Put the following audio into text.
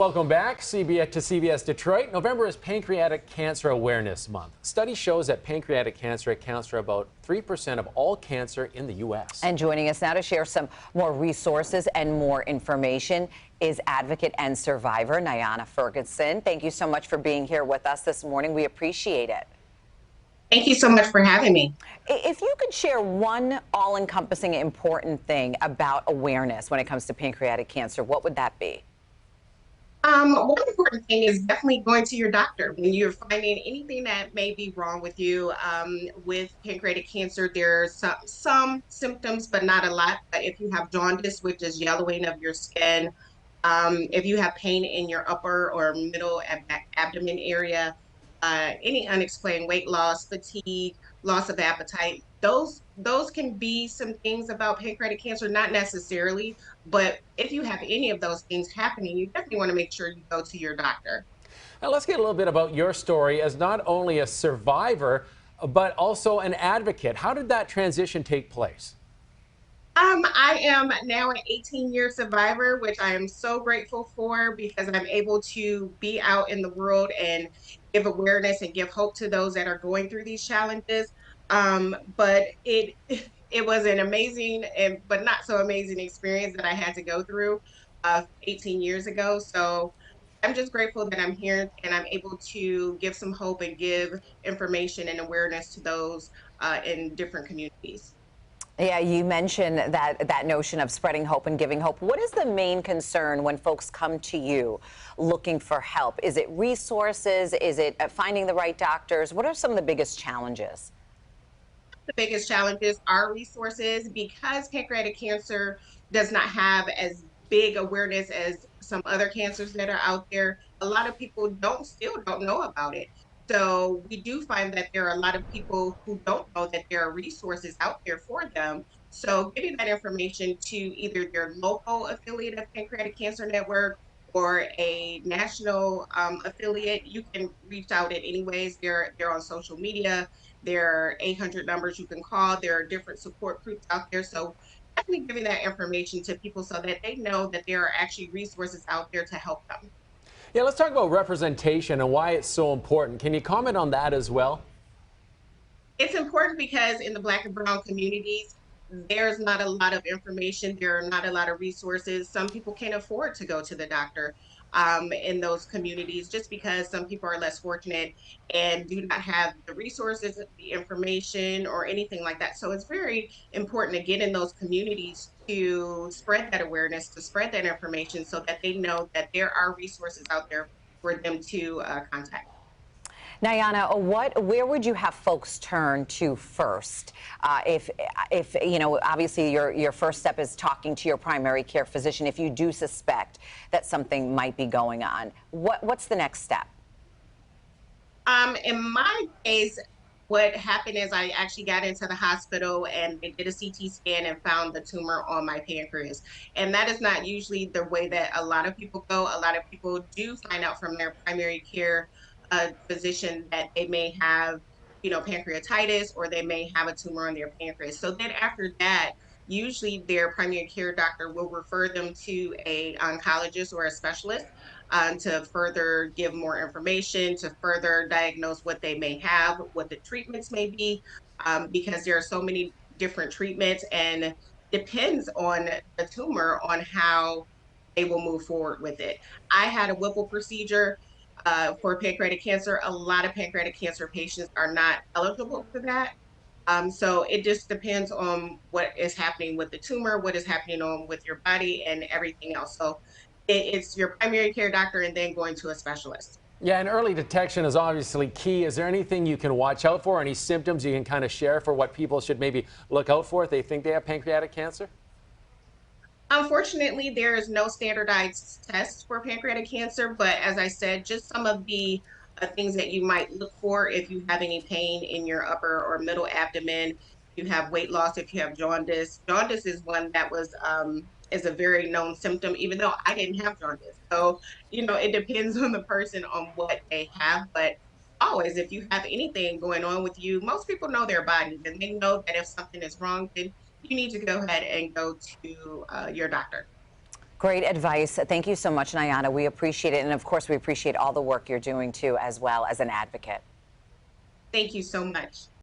Welcome back to CBS Detroit. November is Pancreatic Cancer Awareness Month. Study shows that pancreatic cancer accounts for about 3% of all cancer in the U.S. And joining us now to share some more resources and more information is advocate and survivor Nayana Ferguson. Thank you so much for being here with us this morning. We appreciate it. Thank you so much for having me. If you could share one all-encompassing important thing about awareness when it comes to pancreatic cancer, what would that be? One important thing is definitely going to your doctor when you're finding anything that may be wrong with you. With pancreatic cancer, there's some symptoms, but not a lot. But if you have jaundice, which is yellowing of your skin, if you have pain in your upper or middle abdomen area, any unexplained weight loss, fatigue, loss of appetite, those can be some things about pancreatic cancer, not necessarily, but if you have any of those things happening, you definitely want to make sure you go to your doctor. Now let's get a little bit about your story as not only a survivor, but also an advocate. How did that transition take place? I am now an 18-year survivor, which I am so grateful for because I'm able to be out in the world and give awareness and give hope to those that are going through these challenges. But it was an amazing and but not so amazing experience that I had to go through 18 years ago. So I'm just grateful that I'm here and I'm able to give some hope and give information and awareness to those in different communities. Yeah, you mentioned that notion of spreading hope and giving hope. What is the main concern when folks come to you looking for help? Is it resources? Is it finding the right doctors? What are some of the biggest challenges? The biggest challenges are resources because pancreatic cancer does not have as big awareness as some other cancers that are out there. A lot of people still don't know about it. So we do find that there are a lot of people who don't know that there are resources out there for them. So giving that information to either their local affiliate of Pancreatic Cancer Network or a national affiliate, you can reach out in any ways. They're on social media. There are 800 numbers you can call. There are different support groups out there. So definitely giving that information to people so that they know that there are actually resources out there to help them. Yeah, let's talk about representation and why it's so important. Can you comment on that as well? It's important because in the Black and Brown communities, there's not a lot of information. There are not a lot of resources. Some people can't afford to go to the doctor in those communities just because some people are less fortunate and do not have the resources, the information, or anything like that. So it's very important to get in those communities to spread that awareness, to spread that information so that they know that there are resources out there for them to contact. Nayana, where would you have folks turn to first? If you know, obviously your first step is talking to your primary care physician if you do suspect that something might be going on. What's the next step? In my case, what happened is I actually got into the hospital and they did a CT scan and found the tumor on my pancreas. And that is not usually the way that a lot of people go. A lot of people do find out from their primary care physician that they may have, pancreatitis or they may have a tumor on their pancreas. So then after that, usually their primary care doctor will refer them to a oncologist or a specialist to further give more information, to further diagnose what they may have, what the treatments may be, because there are so many different treatments and depends on the tumor on how they will move forward with it. I had a Whipple procedure for pancreatic cancer. A lot of pancreatic cancer patients are not eligible for that. So it just depends on what is happening with the tumor, what is happening on with your body and everything else. So it's your primary care doctor and then going to a specialist. Yeah, and early detection is obviously key. Is there anything you can watch out for? Any symptoms you can kind of share for what people should maybe look out for if they think they have pancreatic cancer? Unfortunately, there is no standardized test for pancreatic cancer, but as I said, just some of the things that you might look for if you have any pain in your upper or middle abdomen, you have weight loss, if you have jaundice. Jaundice is one that is a very known symptom, even though I didn't have jaundice. So, it depends on the person on what they have, but always, if you have anything going on with you, most people know their bodies and they know that if something is wrong, then you need to go ahead and go to your doctor. Great advice. Thank you so much, Nayana. We appreciate it. And of course, we appreciate all the work you're doing too, as well as an advocate. Thank you so much.